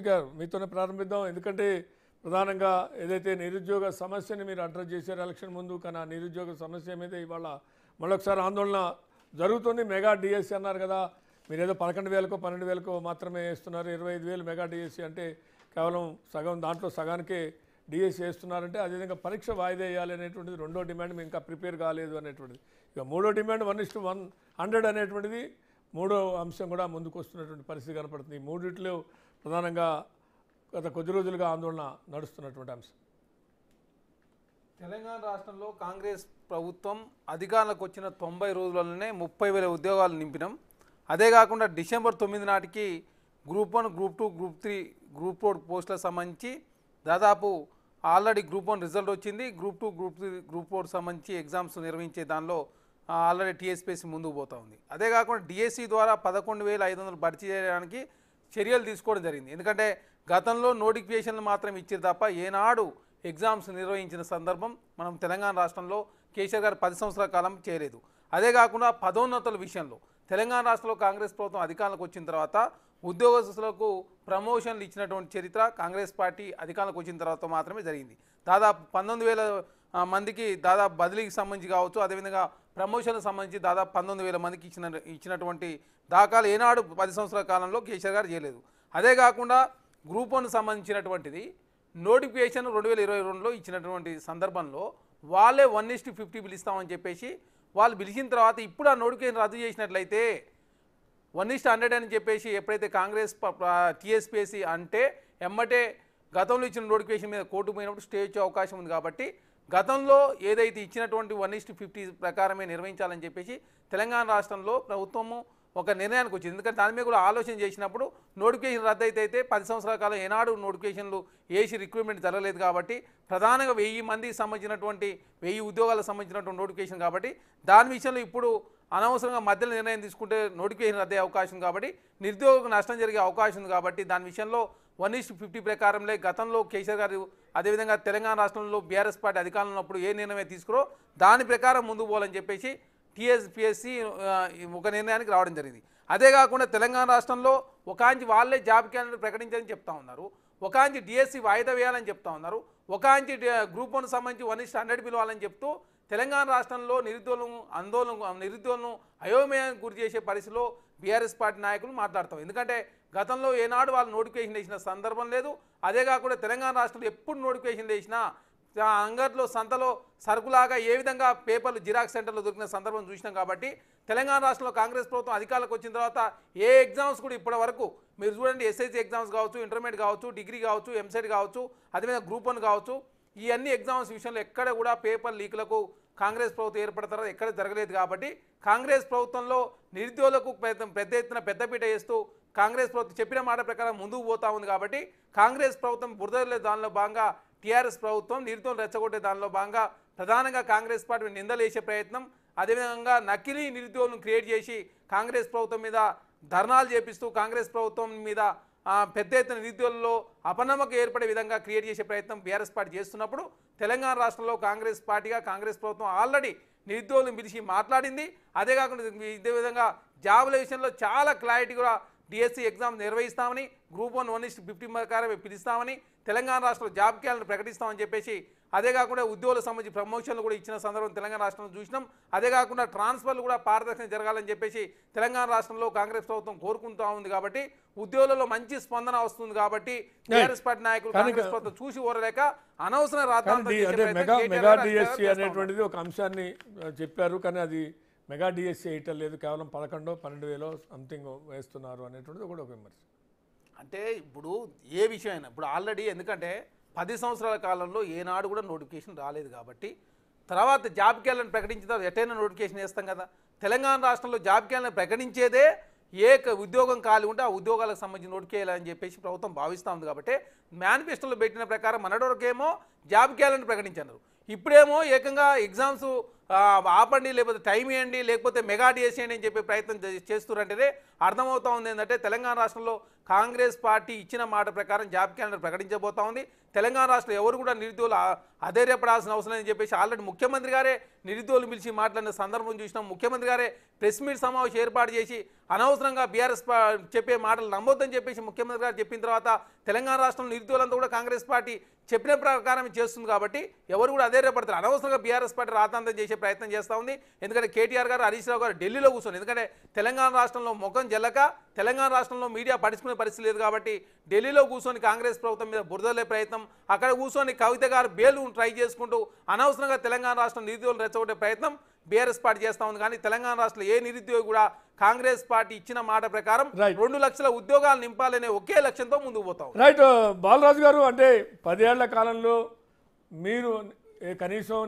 గారు మీతోనే ప్రారంభిద్దాం. ఎందుకంటే ప్రధానంగా ఏదైతే నిరుద్యోగ సమస్యని మీరు అడ్రస్ చేశారు ఎలక్షన్ ముందు, కానీ ఆ నిరుద్యోగ సమస్య మీద ఇవాళ మళ్ళొకసారి ఆందోళన జరుగుతుంది. మెగా డిఎస్సి అన్నారు కదా, మీరు ఏదో 11,000కో 12,000కో మాత్రమే వేస్తున్నారు. 25,000 మెగా డిఎస్సి అంటే కేవలం సగం, దాంట్లో సగానికే డిఎస్సి వేస్తున్నారంటే, అదేవిధంగా పరీక్ష వాయిదా వేయాలి అనేటువంటిది రెండో డిమాండ్, మేము ఇంకా ప్రిపేర్ కాలేదు అనేటువంటిది. ఇక మూడో డిమాండ్ 1:100 అనేటువంటిది మూడో అంశం కూడా ముందుకు వస్తున్నటువంటి పరిస్థితి కనపడుతుంది. ఈ మూడిట్లో ప్రధానంగా గత కొద్ది రోజులుగా ఆందోళన నడుస్తున్నటువంటి అంశం. తెలంగాణ రాష్ట్రంలో కాంగ్రెస్ ప్రభుత్వం అధికారంలోకి వచ్చిన 90 రోజులలోనే 30,000 ఉద్యోగాలు నింపినాం. అదే కాకుండా డిసెంబర్ 9 నాటికి గ్రూప్ 1, గ్రూప్ 2, గ్రూప్ 3, గ్రూప్ 4 పోస్టులకు సంబంధించి దాదాపు ఆల్రెడీ గ్రూప్ 1 రిజల్ట్ వచ్చింది. గ్రూప్ 2, గ్రూప్ 3, గ్రూప్ 4 సంబంధించి ఎగ్జామ్స్ నిర్వహించే దానిలో ఆల్రెడీ టీఎస్పీఎస్సీ ముందుకు పోతూ ఉంది. అదే కాకుండా డిఎస్సి ద్వారా 11,500 భర్తీ చేయడానికి చర్యలు తీసుకోవడం జరిగింది. ఎందుకంటే గతంలో నోటిఫికేషన్లు మాత్రం ఇచ్చారు తప్ప ఏనాడు ఎగ్జామ్స్ నిర్వహించిన సందర్భం మనం తెలంగాణ రాష్ట్రంలో కేసీఆర్ గారు 10 సంవత్సరాల కాలం చేయలేదు. అదే కాకుండా పదోన్నతుల విషయంలో తెలంగాణ రాష్ట్రంలో కాంగ్రెస్ ప్రభుత్వం అధికారంలోకి వచ్చిన తర్వాత ఉద్యోగస్తులకు ప్రమోషన్లు ఇచ్చినటువంటి చరిత్ర కాంగ్రెస్ పార్టీ అధికారంలోకి వచ్చిన తర్వాత మాత్రమే జరిగింది. దాదాపు 19,000 మందికి దాదాపు బదిలీకి సంబంధించి కావచ్చు, అదేవిధంగా ప్రమోషన్లకు సంబంధించి దాదాపు 19,000 మందికి ఇచ్చినటువంటి దాఖలు ఏనాడు 10 సంవత్సరాల కాలంలో కేసీఆర్ గారు చేయలేదు. అదే కాకుండా గ్రూప్ 1 సంబంధించినటువంటిది నోటిఫికేషన్ 2022లో ఇచ్చినటువంటి సందర్భంలో వాళ్ళే 1:50 పిలుస్తామని చెప్పేసి వాళ్ళు పిలిచిన తర్వాత ఇప్పుడు ఆ నోటిఫికేషన్ రద్దు చేసినట్లయితే 1:100 అని చెప్పేసి ఎప్పుడైతే కాంగ్రెస్ టీఎస్పీఎస్సీ అంటే ఎమ్మటే గతంలో ఇచ్చిన నోటిఫికేషన్ మీద కోర్టు పోయినప్పుడు స్టే వచ్చే అవకాశం ఉంది. కాబట్టి గతంలో ఏదైతే ఇచ్చినటువంటి 1:50 ప్రకారమే నిర్వహించాలని చెప్పేసి తెలంగాణ రాష్ట్రంలో ప్రభుత్వము ఒక నిర్ణయానికి వచ్చింది. ఎందుకంటే దాని మీద కూడా ఆలోచన చేసినప్పుడు నోటిఫికేషన్ రద్దు అయితే 10 సంవత్సరాల కాలం ఏనాడు నోటిఫికేషన్లు వేసి రిక్రూట్మెంట్ జరగలేదు. కాబట్టి ప్రధానంగా 1000 మందికి సంబంధించినటువంటి 1000 ఉద్యోగాలకు సంబంధించినటువంటి నోటిఫికేషన్ కాబట్టి దాని విషయంలో ఇప్పుడు అనవసరంగా మధ్యలో నిర్ణయం తీసుకుంటే నోటిఫికేషన్ రద్దే అవకాశం కాబట్టి నిరుద్యోగులకు నష్టం జరిగే అవకాశం ఉంది. కాబట్టి దాని విషయంలో 1:50 ప్రకారంలో గతంలో కేసీఆర్ గారు అదేవిధంగా తెలంగాణ రాష్ట్రంలో బీఆర్ఎస్ పార్టీ అధికారంలో ఉన్నప్పుడు ఏ నిర్ణయం తీసుకురో దాని ప్రకారం ముందుకు పోవాలని చెప్పేసి టీఎస్పీఎస్సీ ఒక నిర్ణయానికి రావడం జరిగింది. అదే కాకుండా తెలంగాణ రాష్ట్రంలో ఒకాంచి వాళ్ళే జాబ్ క్యాలెండర్ ప్రకటించాలని చెప్తా ఉన్నారు, ఒకాంచి డిఎస్సి వాయిదా వేయాలని చెప్తా ఉన్నారు, ఒకాంచి గ్రూప్ 1 సంబంధించి 1:100 పిలవాలని చెప్తూ తెలంగాణ రాష్ట్రంలో నిరుద్యోగులను అయోమయానికి గురి చేసే పరిస్థితిలో బీఆర్ఎస్ పార్టీ నాయకులు మాట్లాడతాం. ఎందుకంటే గతంలో ఏనాడు వాళ్ళు నోటిఫికేషన్ వేసిన సందర్భం లేదు. అదే కాకుండా తెలంగాణ రాష్ట్రంలో ఎప్పుడు నోటిఫికేషన్ వేసినా అంగట్లో సంతలో సరుకులాగా ఏ విధంగా పేపర్లు జిరాక్స్ సెంటర్లో దొరికిన సందర్భం చూసినాం. కాబట్టి తెలంగాణ రాష్ట్రంలో కాంగ్రెస్ ప్రభుత్వం అధికారులకు వచ్చిన తర్వాత ఏ ఎగ్జామ్స్ కూడా ఇప్పటి వరకు మీరు చూడండి, ఎస్ఐసి ఎగ్జామ్స్ కావచ్చు, ఇంటర్మీడియట్ కావచ్చు, డిగ్రీ కావచ్చు, ఎంసెట్ కావచ్చు, అదేవిధంగా గ్రూప్ 1 కావచ్చు, ఈ అన్ని ఎగ్జామ్స్ విషయంలో ఎక్కడ కూడా పేపర్ లీకులకు కాంగ్రెస్ ప్రభుత్వం ఏర్పడతారో ఎక్కడ జరగలేదు. కాబట్టి కాంగ్రెస్ ప్రభుత్వంలో నిరుద్యోగులకు పెద్ద ఎత్తున పెద్దపీట వేస్తూ కాంగ్రెస్ ప్రభుత్వం చెప్పిన మాట ప్రకారం ముందుకు పోతా ఉంది. కాబట్టి కాంగ్రెస్ ప్రభుత్వం బురదలే దానిలో భాగంగా టీఆర్ఎస్ ప్రభుత్వం నిరుద్యోగులు రెచ్చగొట్టే దానిలో భాగంగా ప్రధానంగా కాంగ్రెస్ పార్టీ నిందలు వేసే ప్రయత్నం, అదేవిధంగా నకిలీ నిరుద్యోగులను క్రియేట్ చేసి కాంగ్రెస్ ప్రభుత్వం మీద ధర్నాలు చేపిస్తూ కాంగ్రెస్ ప్రభుత్వం మీద పెద్ద ఎత్తున నిరుద్యోగుల్లో అపనమ్మకం ఏర్పడే విధంగా క్రియేట్ చేసే ప్రయత్నం బీఆర్ఎస్ పార్టీ చేస్తున్నప్పుడు తెలంగాణ రాష్ట్రంలో కాంగ్రెస్ పార్టీగా కాంగ్రెస్ ప్రభుత్వం ఆల్రెడీ నిరుద్యోగులను పిలిచి మాట్లాడింది. అదే కాకుండా ఇదే విధంగా జాబుల విషయంలో చాలా క్లారిటీ కూడా డిఎస్సి ఎగ్జామ్ నిర్వహిస్తామని, గ్రూప్ 1 1:50 ప్రకారమే పిలుస్తామని, తెలంగాణ రాష్ట్రంలో జాబ్ క్యాలెండర్ ప్రకటిస్తామని చెప్పేసి, అదే కాకుండా ఉద్యోగులకు సంబంధించి ప్రమోషన్లు కూడా ఇచ్చిన సందర్భం తెలంగాణ రాష్ట్రంలో చూసినాం. అదే కాకుండా ట్రాన్స్ఫర్లు కూడా పారదర్శకంగా జరగాలని చెప్పేసి తెలంగాణ రాష్ట్రంలో కాంగ్రెస్ ప్రభుత్వం కోరుకుంటూ ఉంది. కాబట్టి ఉద్యోగులలో మంచి స్పందన వస్తుంది. కాబట్టి టీఆర్ఎస్ పార్టీ నాయకులు కాంగ్రెస్ ప్రభుత్వం చూసి ఓరలేక అనవసర మెగా డిఎస్సి అనేటువంటిది ఒక అంశాన్ని చెప్పారు, కానీ అది మెగా డిఎస్సి వేయటం లేదు, కేవలం 11,000-12,000 సంథింగ్ వేస్తున్నారు అనేటువంటిది కూడా ఒక విమర్శ. అంటే ఇప్పుడు ఏ విషయం అయినా ఇప్పుడు ఆల్రెడీ ఎందుకంటే 10 సంవత్సరాల కాలంలో ఏనాడు కూడా నోటిఫికేషన్ రాలేదు. కాబట్టి తర్వాత జాబ్ క్యాలెండర్ ప్రకటించిన తర్వాత ఎటైనా నోటిఫికేషన్ వేస్తాం కదా. తెలంగాణ రాష్ట్రంలో జాబ్ క్యాలెండర్ ప్రకటించేదే ఏ ఉద్యోగం ఖాళీ ఉంటే ఆ ఉద్యోగాలకు సంబంధించి నోటిఫికేయాలని చెప్పేసి ప్రభుత్వం భావిస్తూ ఉంది. కాబట్టి మేనిఫెస్టోలో పెట్టిన ప్రకారం మొన్నటివరకేమో జాబ్ క్యాలెండర్ ప్రకటించారు, ఇప్పుడేమో ఏకంగా ఎగ్జామ్స్ ఆపండి, లేకపోతే టైం ఇవ్వండి, లేకపోతే మెగా డిఎస్సి అని చెప్పే ప్రయత్నం చేస్తున్నారంటేనే అర్థమవుతా ఉంది ఏంటంటే తెలంగాణ రాష్ట్రంలో కాంగ్రెస్ పార్టీ ఇచ్చిన మాట ప్రకారం జాబ్ క్యాలెండర్ ప్రకటించబోతా ఉంది. తెలంగాణ రాష్ట్రంలో ఎవరు కూడా నిరుద్యోగులు అధైర్యపడాల్సిన అవసరం లేదని చెప్పేసి ఆల్రెడీ ముఖ్యమంత్రి గారే నిరుద్యోగులు పిలిచి మాట్లాడిన సందర్భం చూసినాం. ముఖ్యమంత్రి గారే ప్రెస్ మీట్ సమావేశం ఏర్పాటు చేసి అనవసరంగా బీఆర్ఎస్ చెప్పే మాటలు నమ్మొద్దని చెప్పేసి ముఖ్యమంత్రి గారు చెప్పిన తర్వాత తెలంగాణ రాష్ట్రంలో నిరుద్యోగులంతా కూడా కాంగ్రెస్ పార్టీ చెప్పిన ప్రకారం చేస్తుంది కాబట్టి ఎవరు కూడా అధైర్యపడతారు. అనవసరంగా బీఆర్ఎస్ పార్టీ రాతాంతం చేసే ప్రయత్నం చేస్తూ ఉంది. ఎందుకంటే కేటీఆర్ గారు హరీష్ రావు గారు ఢిల్లీలో కూర్చొని, ఎందుకంటే తెలంగాణ రాష్ట్రంలో ముఖం జల్లక తెలంగాణ రాష్ట్రంలో మీడియా పట్టించుకునే పరిస్థితి లేదు కాబట్టి ఢిల్లీలో కూర్చొని కాంగ్రెస్ ప్రభుత్వం మీద బురదలే ప్రయత్నం, అక్కడ కూర్చొని కవిత గారు బేలు ట్రై చేసుకుంటూ అనవసరంగా తెలంగాణ రాష్ట్రం నిరుద్యోగులు రెచ్చగొట్టే ప్రయత్నం బీఆర్ఎస్ పార్టీ చేస్తూ ఉంది. కానీ తెలంగాణ రాష్ట్రంలో ఏ నిరుద్యోగి కూడా కాంగ్రెస్ పార్టీ ఇచ్చిన మాట ప్రకారం 2 లక్షల ఉద్యోగాలు నింపాలనే ఒకే లక్ష్యంతో ముందుకు పోతాం. రైట్ బాలరాజు గారు, అంటే 10 ఏళ్ల కాలంలో మీరు కనీసం